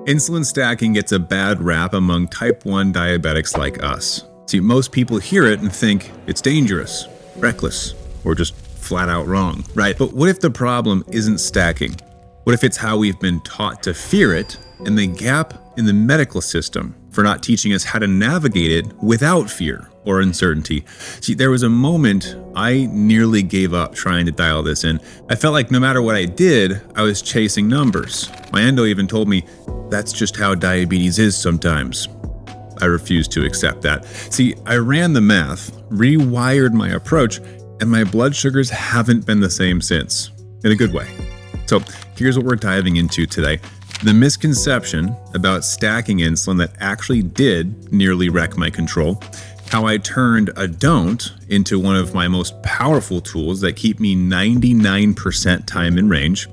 Insulin stacking gets a bad rap among type 1 diabetics like us. See, most people hear it and think it's dangerous, reckless, or just flat out wrong, right? But what if the problem isn't stacking? What if it's how we've been taught to fear it and the gap in the medical system for not teaching us how to navigate it without fear or uncertainty? See, there was a moment I nearly gave up trying to dial this in. I felt like no matter what I did, I was chasing numbers. My endo even told me, that's just how diabetes is sometimes. I refused to accept that. See, I ran the math, rewired my approach, and my blood sugars haven't been the same since, in a good way. So here's what we're diving into today. The misconception about stacking insulin that actually did nearly wreck my control, how I turned a don't into one of my most powerful tools that keep me 99% time in range,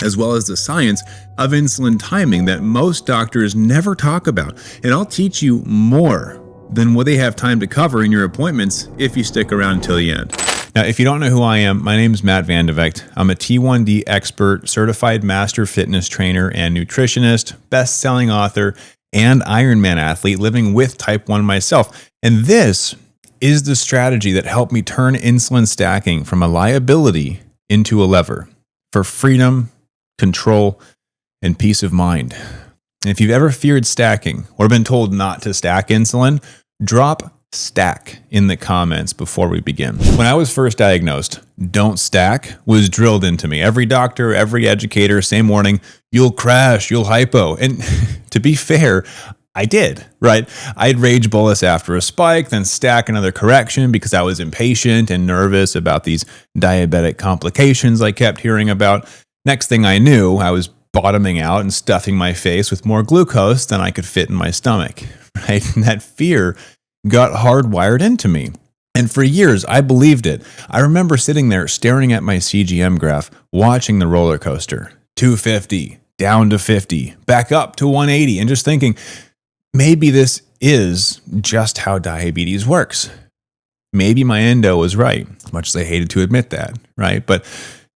as well as the science of insulin timing that most doctors never talk about. And I'll teach you more than what they have time to cover in your appointments if you stick around until the end. Now, if you don't know who I am, my name is Matt Vandevecht. I'm a T1D expert, certified master fitness trainer and nutritionist, best-selling author, and Ironman athlete living with type 1 myself. And this is the strategy that helped me turn insulin stacking from a liability into a lever for freedom, control, and peace of mind. And if you've ever feared stacking or been told not to stack insulin, drop stack in the comments before we begin. When I was first diagnosed, don't stack was drilled into me. Every doctor, every educator, same warning, you'll crash, you'll hypo. And to be fair, I did, right? I'd rage bolus after a spike, then stack another correction because I was impatient and nervous about these diabetic complications I kept hearing about. Next thing I knew, I was bottoming out and stuffing my face with more glucose than I could fit in my stomach, right? And that fear got hardwired into me. And for years, I believed it. I remember sitting there staring at my CGM graph, watching the roller coaster, 250, down to 50, back up to 180, and just thinking, maybe this is just how diabetes works. Maybe my endo was right, as much as I hated to admit that, right? But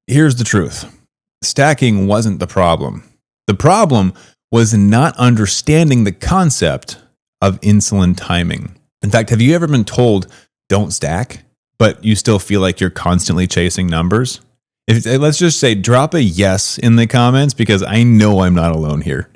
here's the truth. Stacking wasn't the problem. The problem was not understanding the concept of insulin timing. In fact, have you ever been told, don't stack, but you still feel like you're constantly chasing numbers? Let's just say, drop a yes in the comments because I know I'm not alone here.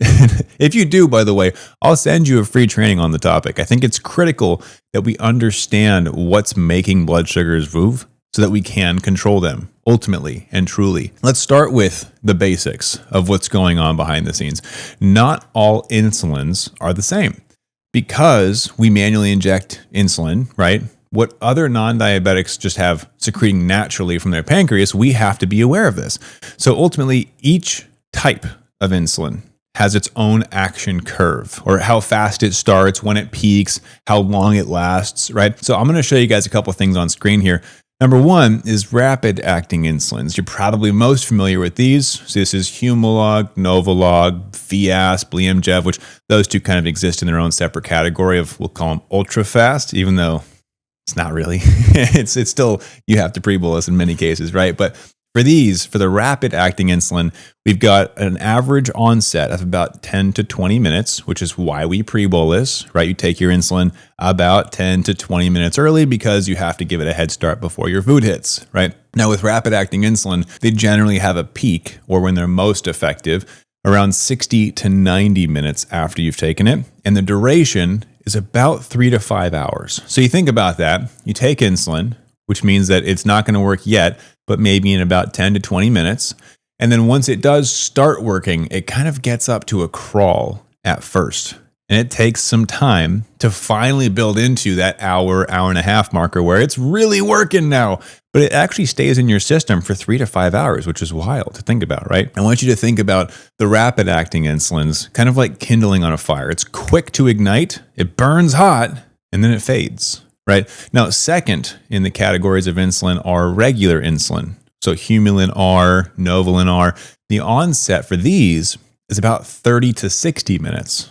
If you do, by the way, I'll send you a free training on the topic. I think it's critical that we understand what's making blood sugars move so that we can control them ultimately and truly. Let's start with the basics of what's going on behind the scenes. Not all insulins are the same. Because we manually inject insulin, right? What other non-diabetics just have secreting naturally from their pancreas, we have to be aware of this. So ultimately, each type of insulin has its own action curve, or how fast it starts, when it peaks, how long it lasts, right? So I'm going to show you guys a couple of things on screen here. Number one is rapid-acting insulins. You're probably most familiar with these. So this is Humalog, Novolog, Fiasp, Bliumjev, which those two kind of exist in their own separate category of, we'll call them ultra-fast, even though it's not really. It's still, you have to pre-bolus in many cases, right? But for the rapid-acting insulin, we've got an average onset of about 10 to 20 minutes, which is why we pre-bolus, right? You take your insulin about 10 to 20 minutes early because you have to give it a head start before your food hits, right? Now, with rapid-acting insulin, they generally have a peak, or when they're most effective, around 60 to 90 minutes after you've taken it, and the duration is about 3 to 5 hours. So you think about that. You take insulin, which means that it's not going to work yet, but maybe in about 10 to 20 minutes. And then once it does start working, it kind of gets up to a crawl at first. And it takes some time to finally build into that hour and a half marker where it's really working now. But it actually stays in your system for 3 to 5 hours, which is wild to think about, right? I want you to think about the rapid acting insulins kind of like kindling on a fire. It's quick to ignite, it burns hot, and then it fades. Right? Now, second in the categories of insulin are regular insulin. So Humulin R, Novolin R. The onset for these is about 30 to 60 minutes.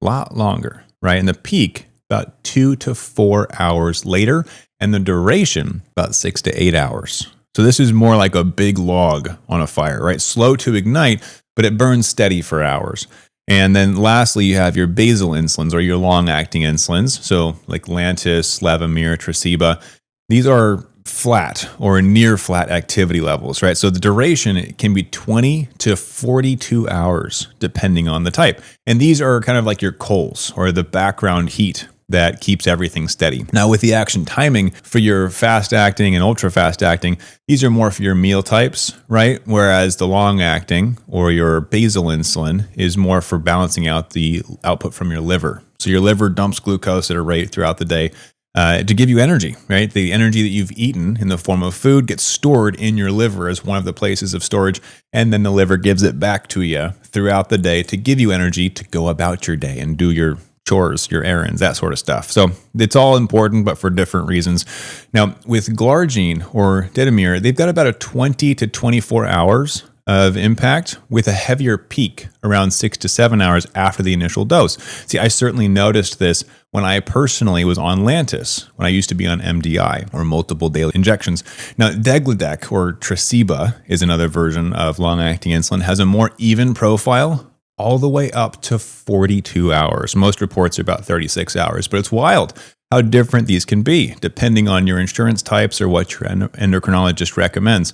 A lot longer, right? And the peak about 2 to 4 hours later, and the duration about 6 to 8 hours. So this is more like a big log on a fire, right? Slow to ignite, but it burns steady for hours. And then lastly, you have your basal insulins or your long-acting insulins. So like Lantus, Levemir, Tresiba. These are flat or near flat activity levels, right? So the duration it can be 20 to 42 hours depending on the type. And these are kind of like your coals or the background heat that keeps everything steady. Now with the action timing for your fast acting and ultra fast acting, these are more for your meal types, right? Whereas the long acting or your basal insulin is more for balancing out the output from your liver. So your liver dumps glucose at a rate throughout the day to give you energy, right? The energy that you've eaten in the form of food gets stored in your liver as one of the places of storage, and then the liver gives it back to you throughout the day to give you energy to go about your day and do your chores, your errands, that sort of stuff. So it's all important, but for different reasons. Now, with glargine or Ditamir, they've got about a 20 to 24 hours of impact with a heavier peak around 6 to 7 hours after the initial dose. See, I certainly noticed this when I personally was on Lantus, when I used to be on MDI or multiple daily injections. Now, Degludec or Tresiba is another version of long-acting insulin, has a more even profile all the way up to 42 hours. Most reports are about 36 hours, but it's wild how different these can be depending on your insurance types or what your endocrinologist recommends.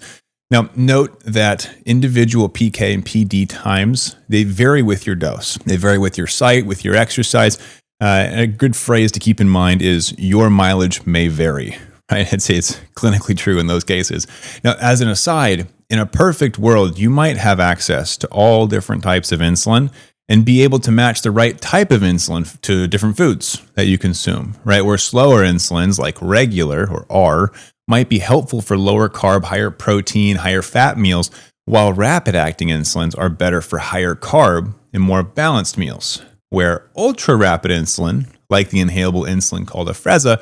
Now, note that individual PK and PD times, they vary with your dose. They vary with your site, with your exercise. A good phrase to keep in mind is your mileage may vary, right? I'd say it's clinically true in those cases. Now, as an aside, in a perfect world, you might have access to all different types of insulin and be able to match the right type of insulin to different foods that you consume, right? Where slower insulins like regular or R might be helpful for lower carb, higher protein, higher fat meals, while rapid acting insulins are better for higher carb and more balanced meals, where ultra rapid insulin, like the inhalable insulin called Afrezza,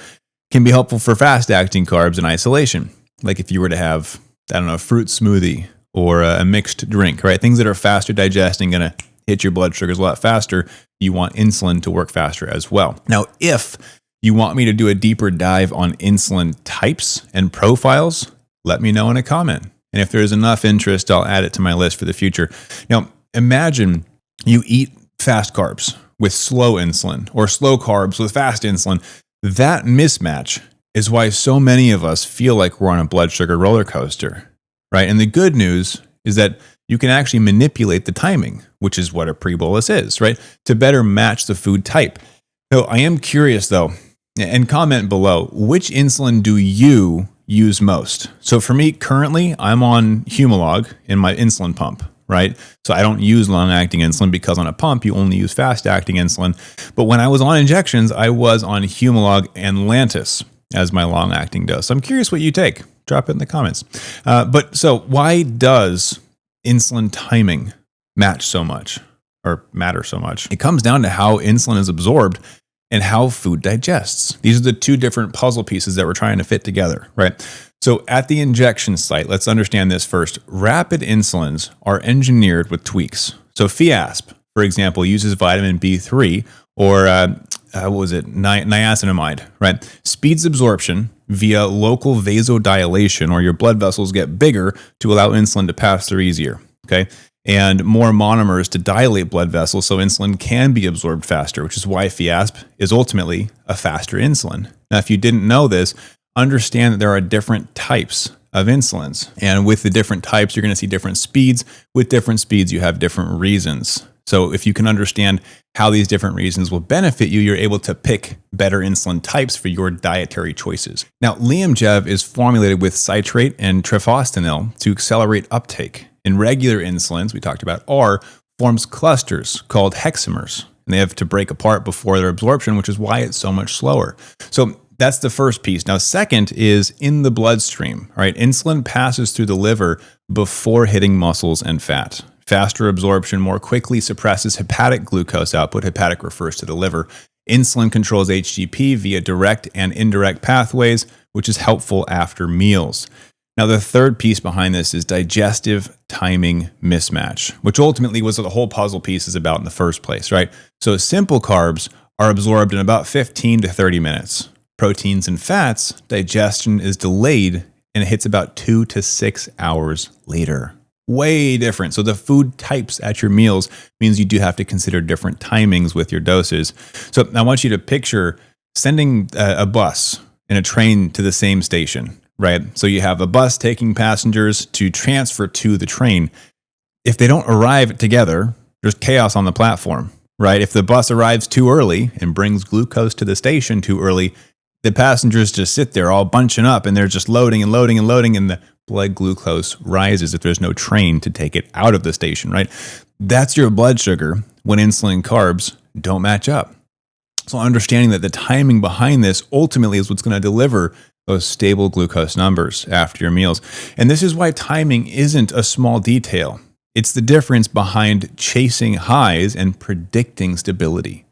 can be helpful for fast acting carbs in isolation. Like if you were to have, a fruit smoothie or a mixed drink, right? Things that are faster digesting, going to hit your blood sugars a lot faster. You want insulin to work faster as well. Now, if you want me to do a deeper dive on insulin types and profiles, let me know in a comment. And if there's enough interest, I'll add it to my list for the future. Now, imagine you eat fast carbs with slow insulin or slow carbs with fast insulin. That mismatch is why so many of us feel like we're on a blood sugar roller coaster, right? And the good news is that you can actually manipulate the timing, which is what a pre-bolus is, right? To better match the food type. So I am curious though, and comment below, which insulin do you use most? So for me, currently, I'm on Humalog in my insulin pump, right? So I don't use long-acting insulin because on a pump, you only use fast-acting insulin. But when I was on injections, I was on Humalog and Lantus as my long-acting dose. So I'm curious what you take. Drop it in the comments. But so why does insulin timing matter so much? It comes down to how insulin is absorbed and how food digests. These are the two different puzzle pieces that we're trying to fit together, right? So at the injection site, let's understand this first. Rapid insulins are engineered with tweaks. So Fiasp, for example, uses vitamin B3 or niacinamide, right? Speeds absorption via local vasodilation, or your blood vessels get bigger to allow insulin to pass through easier, okay? And more monomers to dilate blood vessels so insulin can be absorbed faster, which is why Fiasp is ultimately a faster insulin. Now, if you didn't know this, understand that there are different types of insulins. And with the different types, you're going to see different speeds. With different speeds, you have different reasons. So if you can understand how these different reasons will benefit you, you're able to pick better insulin types for your dietary choices. Now, Liamjev is formulated with citrate and trephostinil to accelerate uptake. In regular insulins, we talked about R, forms clusters called hexamers, and they have to break apart before their absorption, which is why it's so much slower. So that's the first piece. Now, second is in the bloodstream, right? Insulin passes through the liver before hitting muscles and fat. Faster absorption more quickly suppresses hepatic glucose output. Hepatic refers to the liver. Insulin controls HGP via direct and indirect pathways, which is helpful after meals. Now, the third piece behind this is digestive timing mismatch, which ultimately was what the whole puzzle piece is about in the first place, right? So simple carbs are absorbed in about 15 to 30 minutes. Proteins and fats, digestion is delayed and it hits about 2 to 6 hours later. way different. So the food types at your meals means you do have to consider different timings with your doses. So I want you to picture sending a bus and a train to the same station, right? So you have a bus taking passengers to transfer to the train. If they don't arrive together, there's chaos on the platform, right? If the bus arrives too early and brings glucose to the station too early, the passengers just sit there all bunching up and they're just loading and loading and loading, and the blood glucose rises if there's no train to take it out of the station, right? That's your blood sugar when insulin and carbs don't match up. So understanding that the timing behind this ultimately is what's going to deliver those stable glucose numbers after your meals. And this is why timing isn't a small detail. It's the difference behind chasing highs and predicting stability.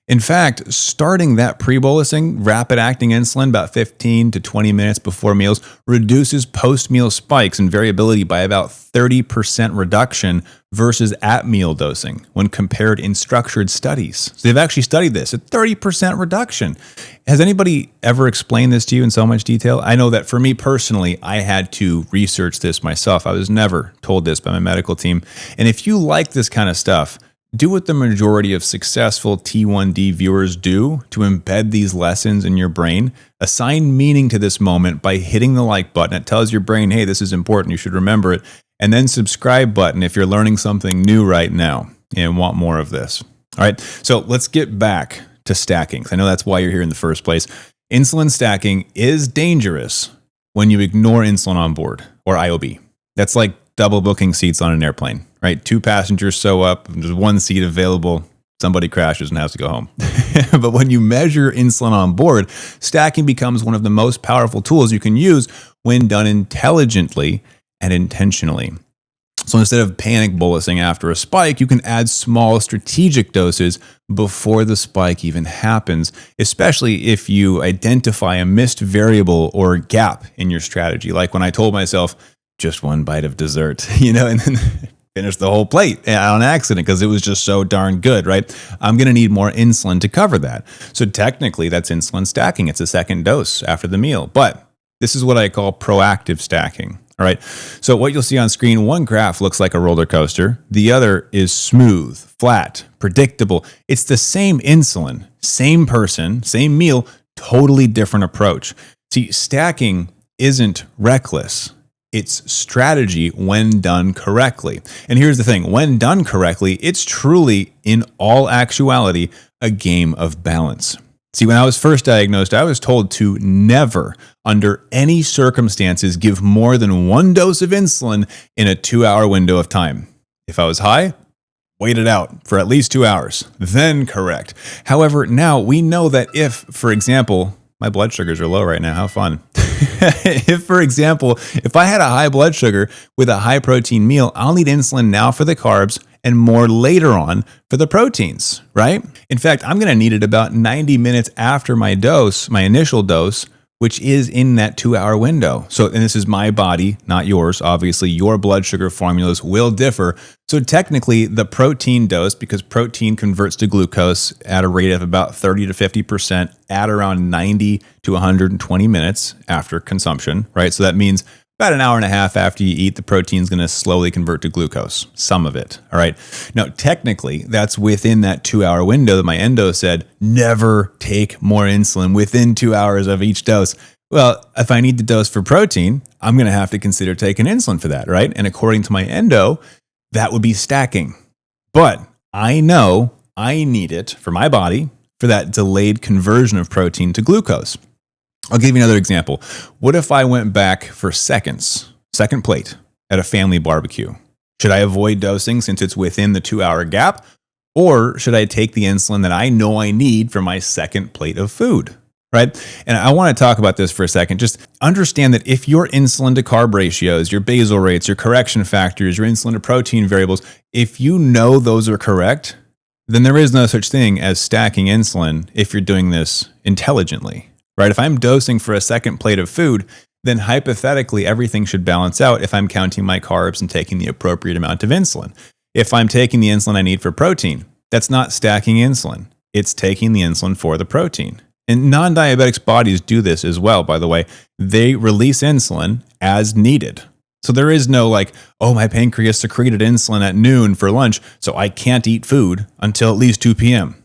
In fact, starting that pre-bolusing rapid-acting insulin about 15 to 20 minutes before meals reduces post-meal spikes and variability by about 30% reduction versus at-meal dosing when compared in structured studies. So they've actually studied this, a 30% reduction. Has anybody ever explained this to you in so much detail? I know that for me personally, I had to research this myself. I was never told this by my medical team. And if you like this kind of stuff, do what the majority of successful T1D viewers do to embed these lessons in your brain. Assign meaning to this moment by hitting the like button. It tells your brain, hey, this is important, you should remember it. And then subscribe button if you're learning something new right now and want more of this. All right, so let's get back to stacking. I know that's why you're here in the first place. Insulin stacking is dangerous when you ignore insulin on board, or IOB. That's like double booking seats on an airplane, right? 2 passengers sew up, there's 1 seat available, somebody crashes and has to go home. But when you measure insulin on board, stacking becomes one of the most powerful tools you can use when done intelligently and intentionally. So instead of panic bolusing after a spike, you can add small strategic doses before the spike even happens, especially if you identify a missed variable or gap in your strategy. Like when I told myself, just 1 bite of dessert, and then finish the whole plate on accident because it was just so darn good, right? I'm going to need more insulin to cover that. So technically that's insulin stacking. It's a second dose after the meal, but this is what I call proactive stacking. All right. So what you'll see on screen, one graph looks like a roller coaster. The other is smooth, flat, predictable. It's the same insulin, same person, same meal, totally different approach. See, stacking isn't reckless. It's strategy when done correctly. And here's the thing, when done correctly, it's truly, in all actuality, a game of balance. See, when I was first diagnosed, I was told to never, under any circumstances, give more than 1 dose of insulin in a 2-hour window of time. If I was high, wait it out for at least 2 hours, then correct. However, now we know that if, for example, my blood sugars are low right now, how fun. If, for example, if I had a high blood sugar with a high protein meal, I'll need insulin now for the carbs and more later on for the proteins, right? In fact, I'm going to need it about 90 minutes after my dose, my initial dose, which is in that 2-hour window. So, and this is my body, not yours. Obviously, your blood sugar formulas will differ. So technically, the protein dose, because protein converts to glucose at a rate of about 30 to 50% at around 90 to 120 minutes after consumption, right? So that means about an hour and a half after you eat, the protein is going to slowly convert to glucose, some of it, all right? Now, technically, that's within that 2-hour window that my endo said, never take more insulin within 2 hours of each dose. Well, if I need the dose for protein, I'm going to have to consider taking insulin for that, right? And according to my endo, that would be stacking. But I know I need it for my body for that delayed conversion of protein to glucose. I'll give you another example. What if I went back for seconds, second plate, at a family barbecue? Should I avoid dosing since it's within the 2-hour gap? Or should I take the insulin that I know I need for my second plate of food? Right? And I want to talk about this for a second. Just understand that if your insulin to carb ratios, your basal rates, your correction factors, your insulin to protein variables, if you know those are correct, then there is no such thing as stacking insulin if you're doing this intelligently. Right? If I'm dosing for a second plate of food, then hypothetically everything should balance out if I'm counting my carbs and taking the appropriate amount of insulin. If I'm taking the insulin I need for protein, that's not stacking insulin. It's taking the insulin for the protein. And non-diabetics' bodies do this as well, by the way. They release insulin as needed. So there is no like, oh, my pancreas secreted insulin at noon for lunch, so I can't eat food until at least 2 p.m.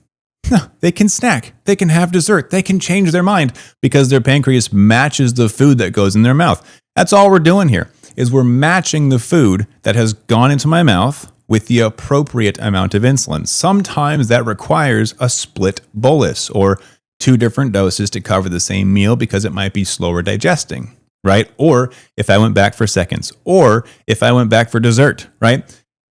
No, they can snack, they can have dessert, they can change their mind because their pancreas matches the food that goes in their mouth. That's all we're doing here, is we're matching the food that has gone into my mouth with the appropriate amount of insulin. Sometimes that requires a split bolus or 2 different doses to cover the same meal because it might be slower digesting, right? Or if I went back for seconds, or if I went back for dessert, right?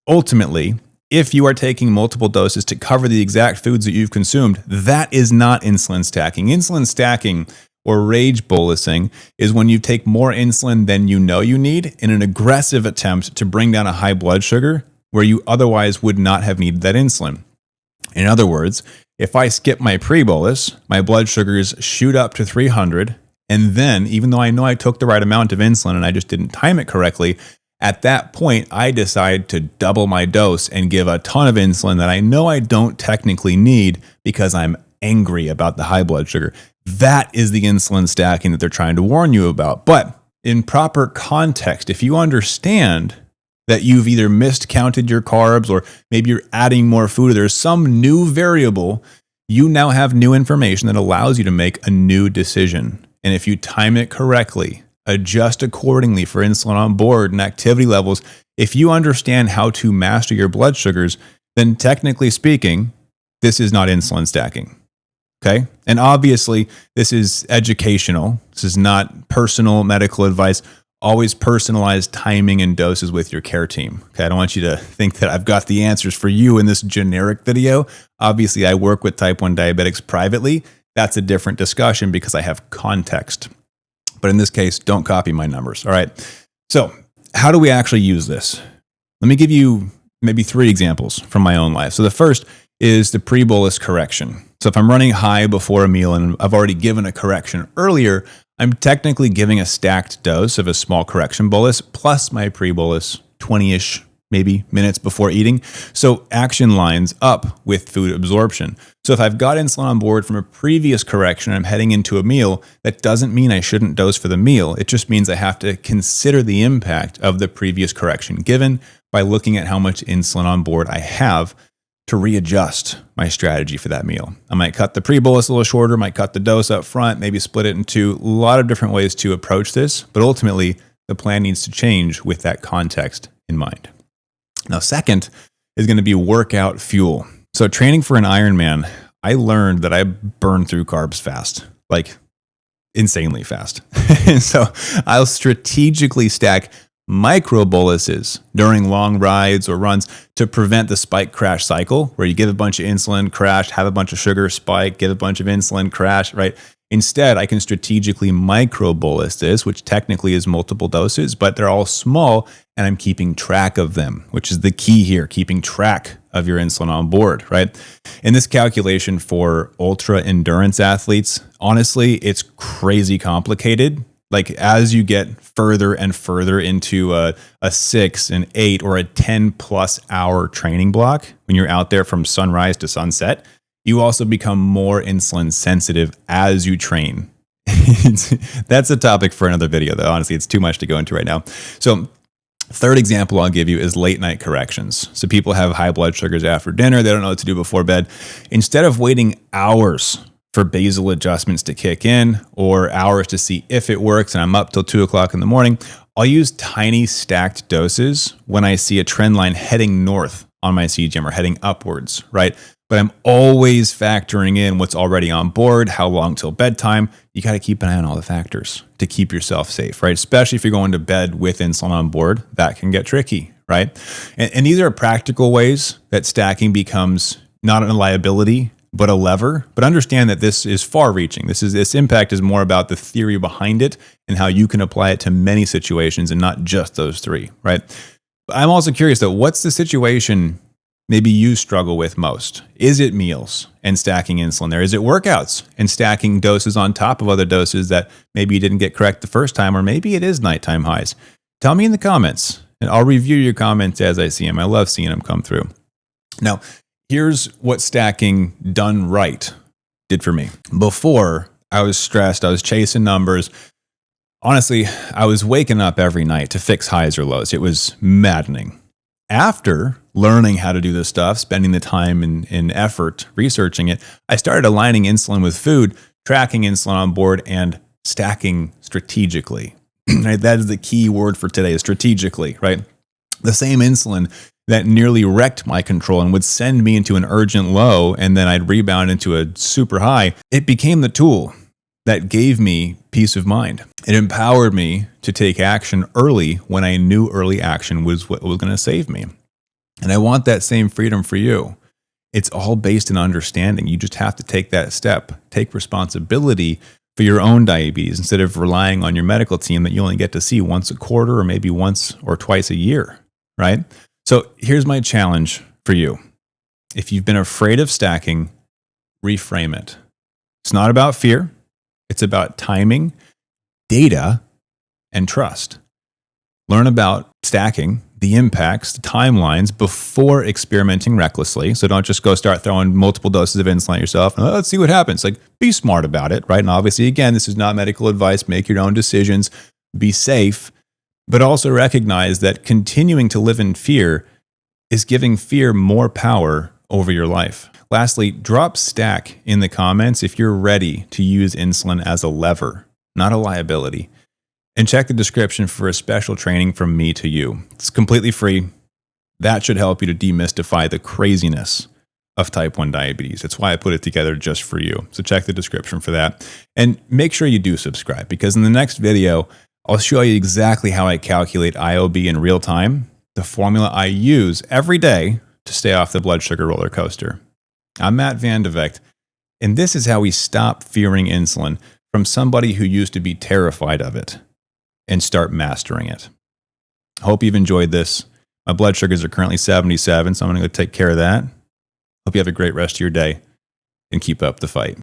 Ultimately, if you are taking multiple doses to cover the exact foods that you've consumed, that is not insulin stacking. Insulin stacking or rage bolusing is when you take more insulin than you know you need in an aggressive attempt to bring down a high blood sugar where you otherwise would not have needed that insulin. In other words, if I skip my pre-bolus, my blood sugars shoot up to 300, and then, even though I know I took the right amount of insulin and I just didn't time it correctly, at that point, I decide to double my dose and give a ton of insulin that I know I don't technically need because I'm angry about the high blood sugar. That is the insulin stacking that they're trying to warn you about. But in proper context, if you understand that you've either miscounted your carbs or maybe you're adding more food or there's some new variable, you now have new information that allows you to make a new decision. And if you time it correctly, adjust accordingly for insulin on board and activity levels, if you understand how to master your blood sugars, then technically speaking, this is not insulin stacking. Okay? And obviously, this is educational. This is not personal medical advice. Always personalize timing and doses with your care team. Okay, I don't want you to think that I've got the answers for you in this generic video. Obviously, I work with type 1 diabetics privately. That's a different discussion because I have context. But in this case, don't copy my numbers. All right. So how do we actually use this? Let me give you maybe 3 examples from my own life. So the first is the pre-bolus correction. So if I'm running high before a meal and I've already given a correction earlier, I'm technically giving a stacked dose of a small correction bolus plus my pre-bolus 20-ish maybe minutes before eating. So action lines up with food absorption. So if I've got insulin on board from a previous correction, I'm heading into a meal, that doesn't mean I shouldn't dose for the meal. It just means I have to consider the impact of the previous correction given by looking at how much insulin on board I have to readjust my strategy for that meal. I might cut the pre-bolus a little shorter, might cut the dose up front, maybe split it into a lot of different ways to approach this, but ultimately the plan needs to change with that context in mind. Now, second is going to be workout fuel. So training for an Ironman, I learned that I burn through carbs fast, like insanely fast. And so I'll strategically stack micro boluses during long rides or runs to prevent the spike crash cycle where you give a bunch of insulin, crash, have a bunch of sugar, spike, give a bunch of insulin, crash, right? Instead, I can strategically micro bolus this, which technically is multiple doses, but they're all small and I'm keeping track of them, which is the key here, keeping track of your insulin on board, right? In this calculation for ultra endurance athletes, honestly, it's crazy complicated. Like as you get further and further into a 6, an 8, or a 10 plus hour training block, when you're out there from sunrise to sunset, you also become more insulin sensitive as you train. That's a topic for another video, though. Honestly, it's too much to go into right now. So third example I'll give you is late night corrections. So people have high blood sugars after dinner. They don't know what to do before bed. Instead of waiting hours for basal adjustments to kick in or hours to see if it works and I'm up till 2 o'clock in the morning, I'll use tiny stacked doses when I see a trend line heading north on my CGM or heading upwards, right? But I'm always factoring in what's already on board, how long till bedtime. You got to keep an eye on all the factors to keep yourself safe, right? Especially if you're going to bed with insulin on board, that can get tricky, right? And these are practical ways that stacking becomes not a liability, but a lever. But understand that this is far-reaching. This impact is more about the theory behind it and how you can apply it to many situations and not just those 3, right? But I'm also curious though, what's the situation maybe you struggle with most? Is it meals and stacking insulin there? Is it workouts and stacking doses on top of other doses that maybe you didn't get correct the first time, or maybe it is nighttime highs? Tell me in the comments and I'll review your comments as I see them. I love seeing them come through. Now, here's what stacking done right did for me. Before, I was stressed. I was chasing numbers. Honestly, I was waking up every night to fix highs or lows. It was maddening. After learning how to do this stuff, spending the time and effort researching it, I started aligning insulin with food, tracking insulin on board, and stacking strategically. Right? That is the key word for today, is strategically, right? The same insulin that nearly wrecked my control and would send me into an urgent low, and then I'd rebound into a super high, it became the tool that gave me peace of mind. It empowered me to take action early when I knew early action was what was going to save me. And I want that same freedom for you. It's all based in understanding. You just have to take that step, take responsibility for your own diabetes instead of relying on your medical team that you only get to see once a quarter or maybe once or twice a year, right? So here's my challenge for you. If you've been afraid of stacking, reframe it. It's not about fear. It's about timing, data, and trust. Learn about stacking, the impacts, the timelines before experimenting recklessly. So don't just go start throwing multiple doses of insulin at yourself. Let's see what happens. Like, be smart about it, right? And obviously, again, this is not medical advice. Make your own decisions. Be safe. But also recognize that continuing to live in fear is giving fear more power over your life. Lastly, drop stack in the comments if you're ready to use insulin as a lever, not a liability. And check the description for a special training from me to you. It's completely free. That should help you to demystify the craziness of type 1 diabetes. That's why I put it together just for you. So check the description for that. And make sure you do subscribe, because in the next video, I'll show you exactly how I calculate IOB in real time, the formula I use every day to stay off the blood sugar roller coaster. I'm Matt Van de Vecht, and this is how we stop fearing insulin from somebody who used to be terrified of it and start mastering it. I hope you've enjoyed this. My blood sugars are currently 77, so I'm going to go take care of that. Hope you have a great rest of your day and keep up the fight.